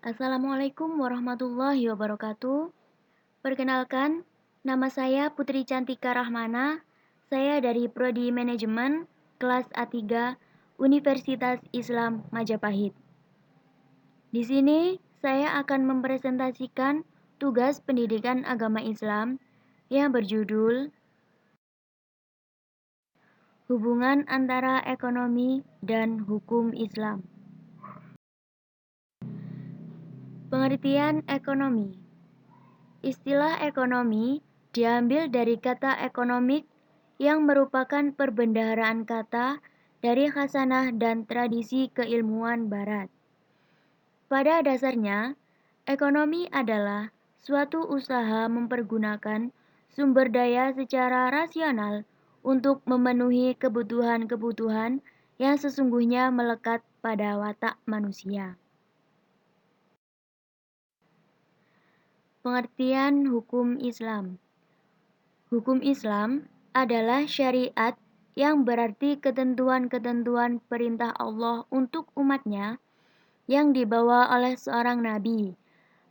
Assalamualaikum warahmatullahi wabarakatuh. Perkenalkan, nama saya Putri Cantika Rahmana. Saya dari Prodi Manajemen, kelas A3, Universitas Islam Majapahit. Di sini saya akan mempresentasikan tugas pendidikan agama Islam yang berjudul Hubungan antara Ekonomi dan Hukum Islam. Pengertian ekonomi. Istilah ekonomi diambil dari kata ekonomik yang merupakan perbendaharaan kata dari khasanah dan tradisi keilmuan barat. Pada dasarnya, ekonomi adalah suatu usaha mempergunakan sumber daya secara rasional untuk memenuhi kebutuhan-kebutuhan yang sesungguhnya melekat pada watak manusia. Pengertian hukum Islam. Hukum Islam adalah syariat yang berarti ketentuan-ketentuan perintah Allah untuk umatnya yang dibawa oleh seorang nabi,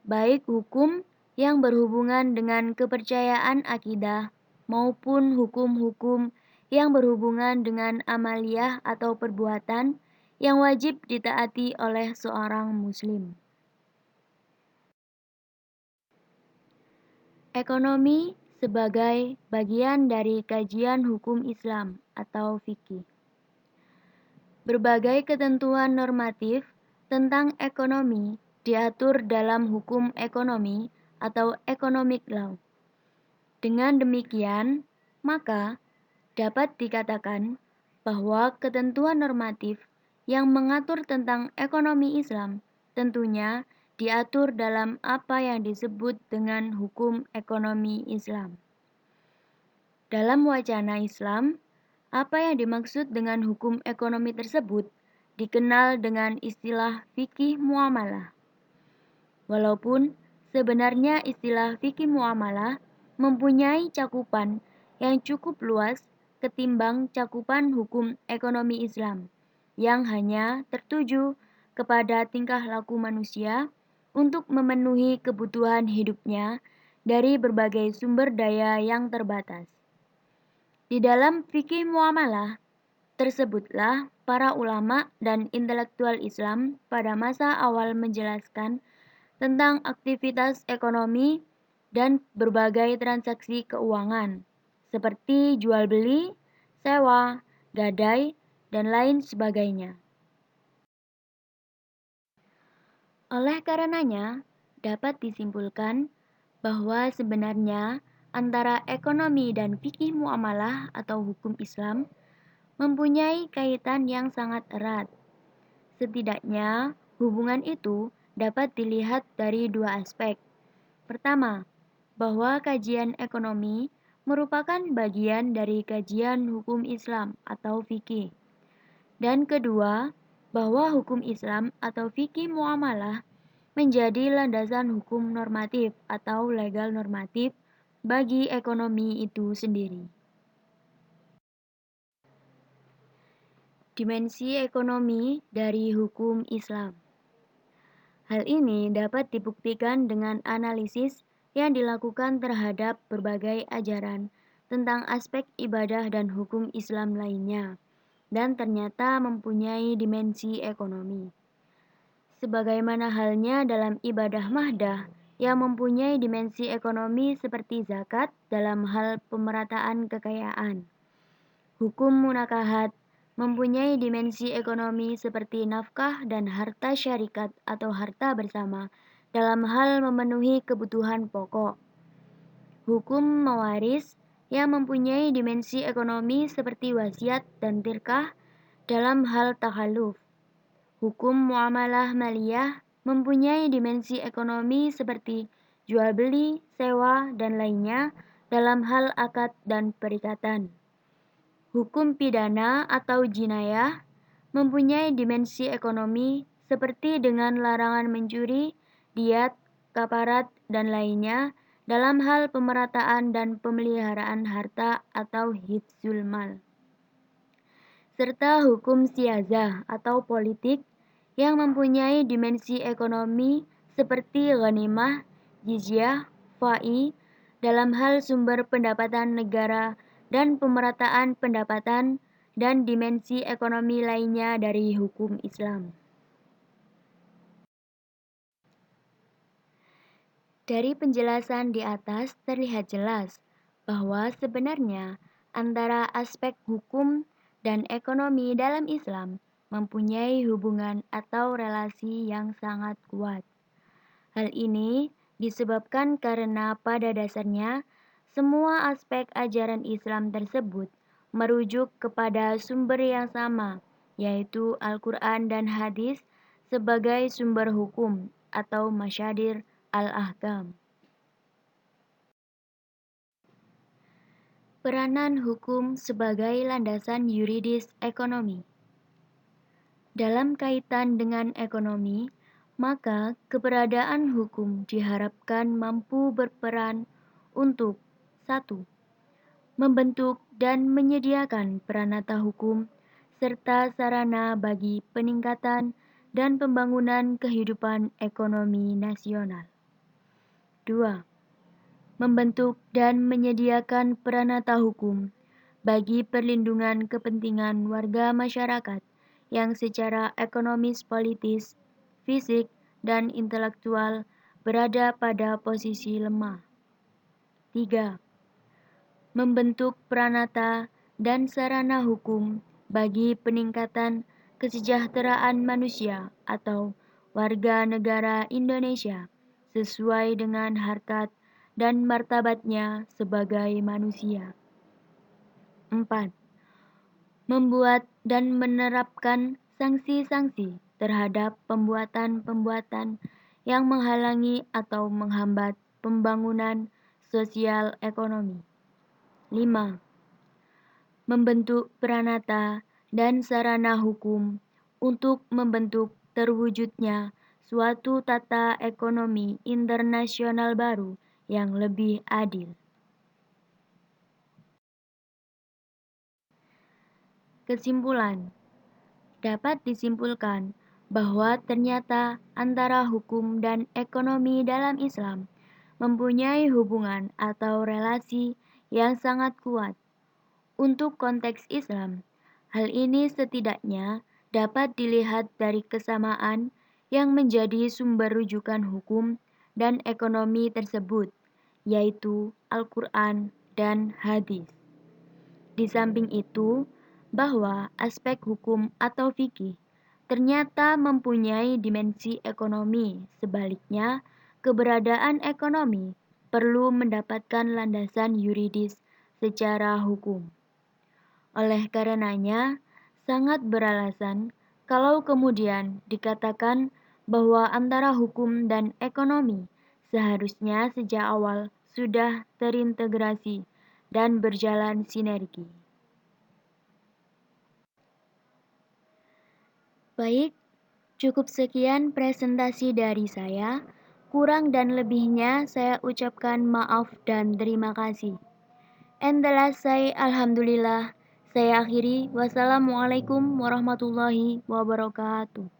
baik hukum yang berhubungan dengan kepercayaan akidah maupun hukum-hukum yang berhubungan dengan amaliyah atau perbuatan yang wajib ditaati oleh seorang muslim. Ekonomi sebagai bagian dari kajian hukum Islam atau fikih. Berbagai ketentuan normatif tentang ekonomi diatur dalam hukum ekonomi atau economic law. Dengan demikian, maka dapat dikatakan bahwa ketentuan normatif yang mengatur tentang ekonomi Islam tentunya diatur dalam apa yang disebut dengan hukum ekonomi Islam. Dalam wacana Islam, apa yang dimaksud dengan hukum ekonomi tersebut dikenal dengan istilah fikih muamalah. Walaupun sebenarnya istilah fikih muamalah mempunyai cakupan yang cukup luas ketimbang cakupan hukum ekonomi Islam yang hanya tertuju kepada tingkah laku manusia untuk memenuhi kebutuhan hidupnya dari berbagai sumber daya yang terbatas. Di dalam fikih muamalah, tersebutlah para ulama dan intelektual Islam pada masa awal menjelaskan tentang aktivitas ekonomi dan berbagai transaksi keuangan, seperti jual beli, sewa, gadai, dan lain sebagainya. Oleh karenanya, dapat disimpulkan bahwa sebenarnya antara ekonomi dan fikih muamalah atau hukum Islam mempunyai kaitan yang sangat erat. Setidaknya, hubungan itu dapat dilihat dari dua aspek. Pertama, bahwa kajian ekonomi merupakan bagian dari kajian hukum Islam atau fikih. Dan kedua, bahwa hukum Islam atau fikih muamalah menjadi landasan hukum normatif atau legal normatif bagi ekonomi itu sendiri. Dimensi ekonomi dari hukum Islam. Hal ini dapat dibuktikan dengan analisis yang dilakukan terhadap berbagai ajaran tentang aspek ibadah dan hukum Islam lainnya, dan ternyata mempunyai dimensi ekonomi. Sebagaimana halnya dalam ibadah mahdah yang mempunyai dimensi ekonomi seperti zakat dalam hal pemerataan kekayaan. Hukum munakahat mempunyai dimensi ekonomi seperti nafkah dan harta syarikat atau harta bersama dalam hal memenuhi kebutuhan pokok. Hukum mewaris yang mempunyai dimensi ekonomi seperti wasiat dan tirkah dalam hal takhalluf. Hukum muamalah maliyah mempunyai dimensi ekonomi seperti jual beli, sewa, dan lainnya dalam hal akad dan perikatan. Hukum pidana atau jinayah mempunyai dimensi ekonomi seperti dengan larangan mencuri, diat, kafarat, dan lainnya dalam hal pemerataan dan pemeliharaan harta atau hifzul mal. Serta hukum siyazah atau politik yang mempunyai dimensi ekonomi seperti ghanimah, jizyah, fai, dalam hal sumber pendapatan negara dan pemerataan pendapatan dan dimensi ekonomi lainnya dari hukum Islam. Dari penjelasan di atas terlihat jelas bahwa sebenarnya antara aspek hukum dan ekonomi dalam Islam mempunyai hubungan atau relasi yang sangat kuat. Hal ini disebabkan karena pada dasarnya semua aspek ajaran Islam tersebut merujuk kepada sumber yang sama, yaitu Al-Quran dan hadis sebagai sumber hukum atau masyadir al-ahkam. Peranan hukum sebagai landasan yuridis ekonomi. Dalam kaitan dengan ekonomi, maka keberadaan hukum diharapkan mampu berperan untuk 1. Membentuk dan menyediakan peranata hukum serta sarana bagi peningkatan dan pembangunan kehidupan ekonomi nasional. 2. Membentuk dan menyediakan peranata hukum bagi perlindungan kepentingan warga masyarakat yang secara ekonomis, politis, fisik, dan intelektual berada pada posisi lemah. 3. Membentuk peranata dan sarana hukum bagi peningkatan kesejahteraan manusia atau warga negara Indonesia sesuai dengan harkat dan martabatnya sebagai manusia. 4. Membuat dan menerapkan sanksi-sanksi terhadap pembuatan-pembuatan yang menghalangi atau menghambat pembangunan sosial ekonomi. 5. Membentuk peranata dan sarana hukum untuk membentuk terwujudnya suatu tata ekonomi internasional baru yang lebih adil. Kesimpulan, dapat disimpulkan bahwa ternyata antara hukum dan ekonomi dalam Islam mempunyai hubungan atau relasi yang sangat kuat. Untuk konteks Islam, hal ini setidaknya dapat dilihat dari kesamaan yang menjadi sumber rujukan hukum dan ekonomi tersebut, yaitu Al-Quran dan hadis. Di samping itu, bahwa aspek hukum atau fikih ternyata mempunyai dimensi ekonomi. Sebaliknya, keberadaan ekonomi perlu mendapatkan landasan yuridis secara hukum. Oleh karenanya, sangat beralasan kalau kemudian dikatakan bahwa antara hukum dan ekonomi seharusnya sejak awal sudah terintegrasi dan berjalan sinergi. Baik, cukup sekian presentasi dari saya. Kurang dan lebihnya saya ucapkan maaf dan terima kasih. And the last say, Alhamdulillah. Saya akhiri. Wassalamualaikum warahmatullahi wabarakatuh.